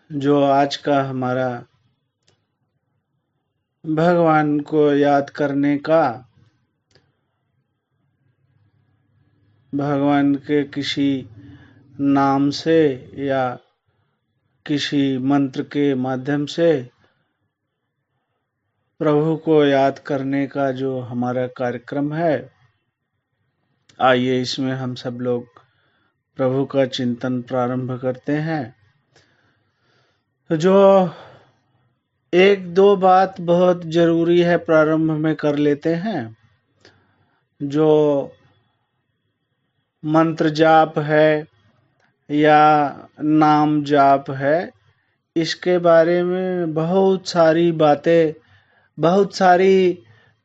जो आज का हमारा भगवान को याद करने का, भगवान के किसी नाम से या किसी मंत्र के माध्यम से प्रभु को याद करने का जो हमारा कार्यक्रम है, आइए इसमें हम सब लोग प्रभु का चिंतन प्रारंभ करते हैं। जो एक दो बात बहुत जरूरी है प्रारंभ में कर लेते हैं। जो मंत्र जाप है या नाम जाप है, इसके बारे में बहुत सारी बातें, बहुत सारी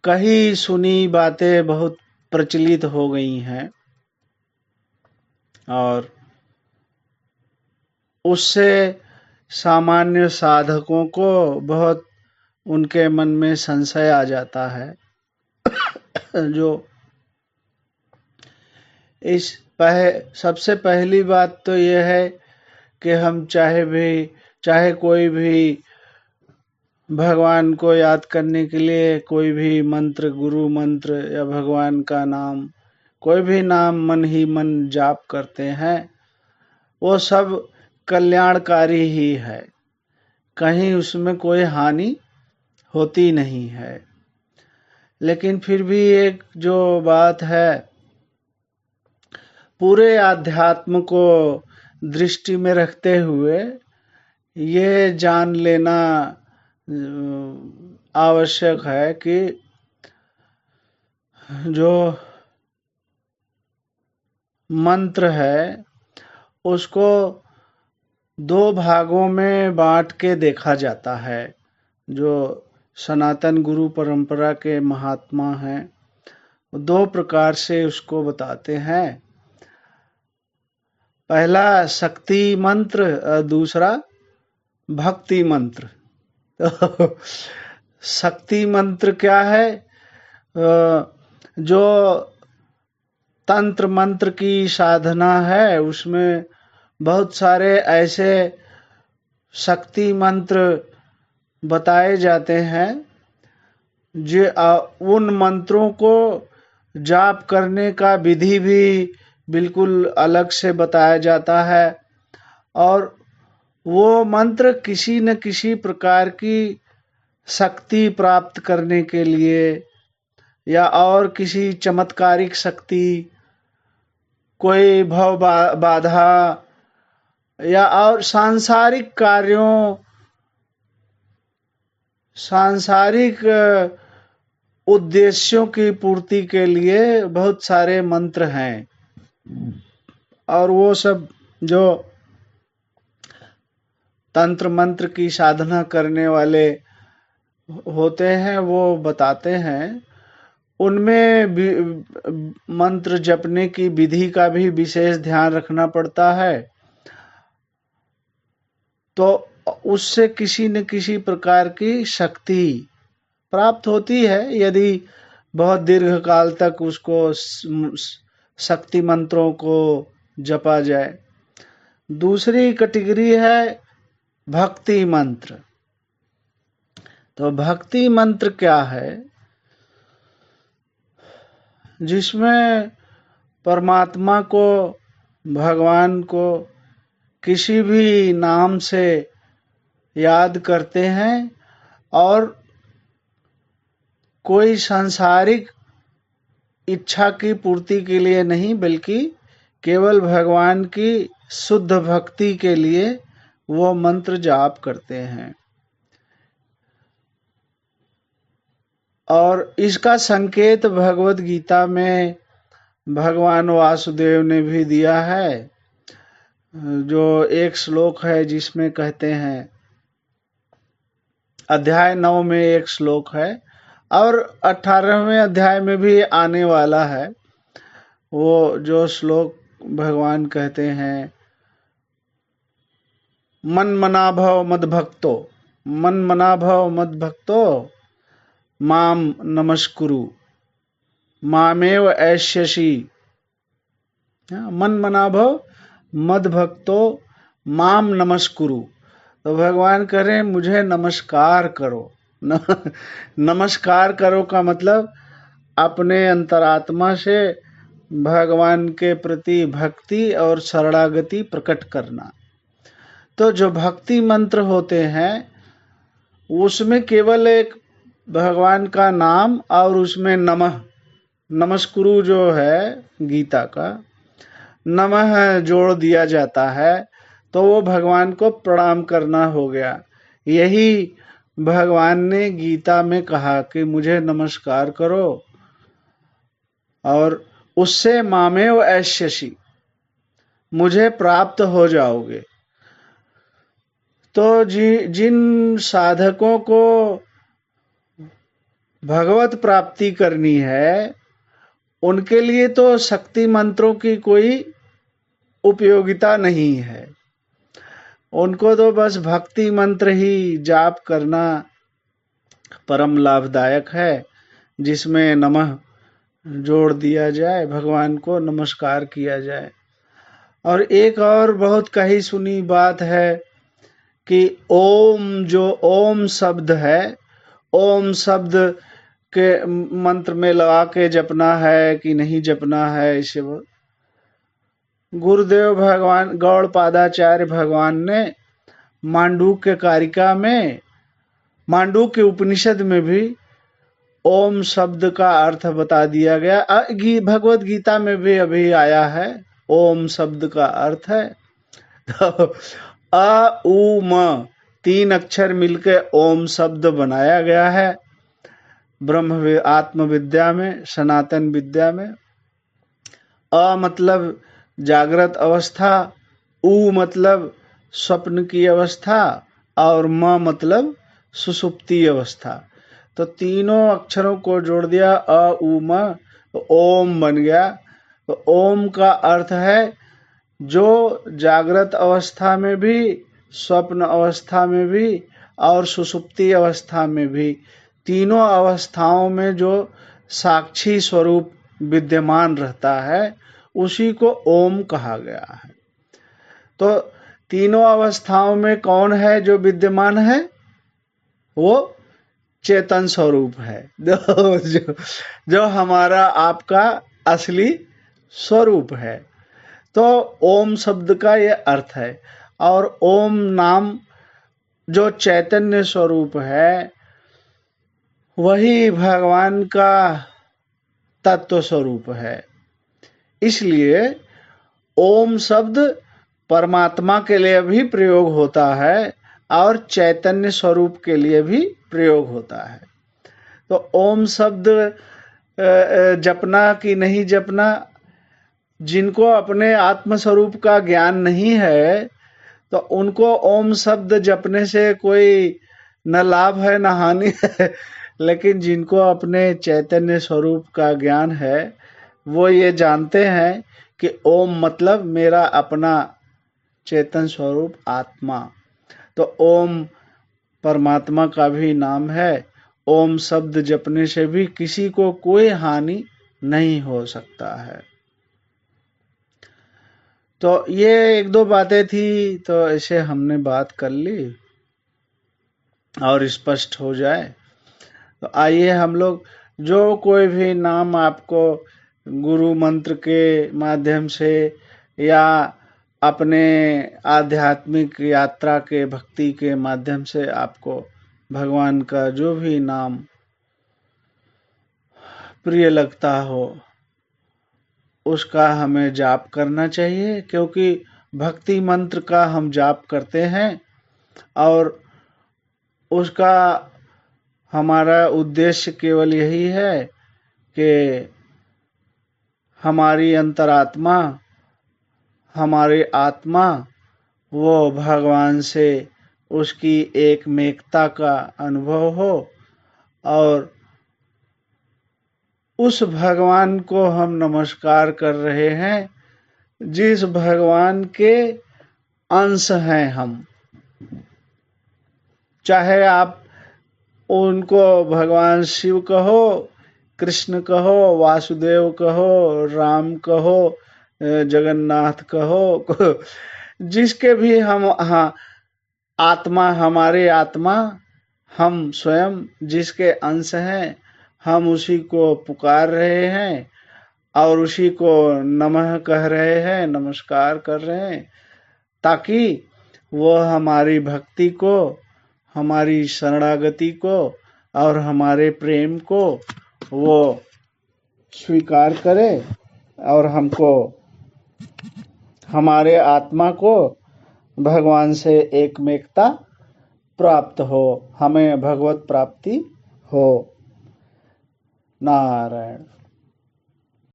कही सुनी बातें बहुत प्रचलित हो गई हैं और उससे सामान्य साधकों को बहुत उनके मन में संशय आ जाता है। जो सबसे पहली बात तो यह है कि हम चाहे कोई भी भगवान को याद करने के लिए कोई भी मंत्र, गुरु मंत्र या भगवान का नाम, कोई भी नाम मन ही मन जाप करते हैं, वो सब कल्याणकारी ही है, कहीं उसमें कोई हानि होती नहीं है। लेकिन फिर भी एक जो बात है, पूरे आध्यात्म को दृष्टि में रखते हुए ये जान लेना आवश्यक है कि जो मंत्र है उसको दो भागों में बांट के देखा जाता है। जो सनातन गुरु परंपरा के महात्मा हैं, दो प्रकार से उसको बताते हैं। पहला शक्ति मंत्र, दूसरा भक्ति मंत्र। तो शक्ति मंत्र क्या है? जो तंत्र मंत्र की साधना है, उसमें बहुत सारे ऐसे शक्ति मंत्र बताए जाते हैं जो उन मंत्रों को जाप करने का विधि भी बिल्कुल अलग से बताया जाता है और वो मंत्र किसी न किसी प्रकार की शक्ति प्राप्त करने के लिए या और किसी चमत्कारिक शक्ति, कोई भव बाधा या और सांसारिक कार्यों, सांसारिक उद्देश्यों की पूर्ति के लिए बहुत सारे मंत्र हैं। और वो सब जो तंत्र मंत्र की साधना करने वाले होते हैं वो बताते हैं। उनमें मंत्र जपने की विधि का भी विशेष ध्यान रखना पड़ता है, तो उससे किसी न किसी प्रकार की शक्ति प्राप्त होती है यदि बहुत दीर्घ काल तक उसको शक्ति मंत्रों को जपा जाए। दूसरी कैटेगरी है भक्ति मंत्र। तो भक्ति मंत्र क्या है? जिसमें परमात्मा को, भगवान को किसी भी नाम से याद करते हैं और कोई सांसारिक इच्छा की पूर्ति के लिए नहीं, बल्कि केवल भगवान की शुद्ध भक्ति के लिए वो मंत्र जाप करते हैं। और इसका संकेत भगवत गीता में भगवान वासुदेव ने भी दिया है। जो एक श्लोक है जिसमें कहते हैं, अध्याय 9 में एक श्लोक है और 18वें अध्याय में भी आने वाला है। वो जो श्लोक भगवान कहते हैं, मन मना भव मद भक्तो, मन मना भव मद भक्तो माम नमस्कुरु मामेव ऐष्यसि। मन मना भव मद भक्तो माम नमस्कुरु। तो भगवान करें मुझे नमस्कार करो। नमस्कार करो का मतलब अपने अंतरात्मा से भगवान के प्रति भक्ति और शरणागति प्रकट करना। तो जो भक्ति मंत्र होते हैं उसमें केवल एक भगवान का नाम और उसमें नमः, नमस्कुरु जो है गीता का नमः जोड़ दिया जाता है, तो वो भगवान को प्रणाम करना हो गया। यही भगवान ने गीता में कहा कि मुझे नमस्कार करो और उससे मामेव ऐष्यसि, मुझे प्राप्त हो जाओगे। तो जिन साधकों को भगवत प्राप्ति करनी है उनके लिए तो शक्ति मंत्रों की कोई उपयोगिता नहीं है। उनको तो बस भक्ति मंत्र ही जाप करना परम लाभदायक है, जिसमें नमः जोड़ दिया जाए, भगवान को नमस्कार किया जाए। और एक और बहुत कही सुनी बात है कि ओम, जो ओम शब्द है, ओम शब्द के मंत्र में लगा के जपना है कि नहीं जपना है, इसे गुरुदेव भगवान गौड़पादाचार्य भगवान ने मांडूक्य कारिका में, मांडूक्य उपनिषद में भी ओम शब्द का अर्थ बता दिया गया। भगवत गीता में भी अभी आया है ओम शब्द का अर्थ है। तो अ उ म 3 अक्षर मिलके ओम शब्द बनाया गया है ब्रह्म आत्मविद्या में, सनातन विद्या में। अ मतलब जागृत अवस्था, उ मतलब स्वप्न की अवस्था और म मतलब सुषुप्ति अवस्था। तो तीनों अक्षरों को जोड़ दिया, अ उ म, तो ओम बन गया। तो ओम का अर्थ है जो जागृत अवस्था में भी, स्वप्न अवस्था में भी और सुषुप्ति अवस्था में भी, तीनों अवस्थाओं में जो साक्षी स्वरूप विद्यमान रहता है उसी को ओम कहा गया है। तो तीनों अवस्थाओं में कौन है जो विद्यमान है? वो चेतन स्वरूप है, जो हमारा आपका असली स्वरूप है। तो ओम शब्द का ये अर्थ है। और ओम नाम जो चैतन्य स्वरूप है वही भगवान का तत्व स्वरूप है। इसलिए ओम शब्द परमात्मा के लिए भी प्रयोग होता है और चैतन्य स्वरूप के लिए भी प्रयोग होता है। तो ओम शब्द जपना कि नहीं जपना, जिनको अपने आत्म स्वरूप का ज्ञान नहीं है तो उनको ओम शब्द जपने से कोई न लाभ है न हानि है। लेकिन जिनको अपने चैतन्य स्वरूप का ज्ञान है वो ये जानते हैं कि ओम मतलब मेरा अपना चेतन स्वरूप आत्मा। तो ओम परमात्मा का भी नाम है। ओम शब्द जपने से भी किसी को कोई हानि नहीं हो सकता है। तो ये 1-2 बातें थी, तो ऐसे हमने बात कर ली और स्पष्ट हो जाए। तो आइए हम लोग जो कोई भी नाम आपको गुरु मंत्र के माध्यम से या अपने आध्यात्मिक यात्रा के भक्ति के माध्यम से आपको भगवान का जो भी नाम प्रिय लगता हो उसका हमें जाप करना चाहिए, क्योंकि भक्ति मंत्र का हम जाप करते हैं और उसका हमारा उद्देश्य केवल यही है कि हमारी अंतरात्मा, हमारी आत्मा वो भगवान से उसकी एकमेकता का अनुभव हो और उस भगवान को हम नमस्कार कर रहे हैं जिस भगवान के अंश हैं हम। चाहे आप उनको भगवान शिव कहो, कृष्ण कहो, वासुदेव कहो, राम कहो, जगन्नाथ कहो, जिसके भी हम आत्मा हमारे आत्मा, हम स्वयं जिसके अंश हैं, हम उसी को पुकार रहे हैं और उसी को नमः कह रहे हैं, नमस्कार कर रहे हैं, ताकि वो हमारी भक्ति को, हमारी शरणागति को और हमारे प्रेम को वो स्वीकार करे और हमको, हमारे आत्मा को भगवान से एकमेकता प्राप्त हो, हमें भगवत प्राप्ति हो। नारायण।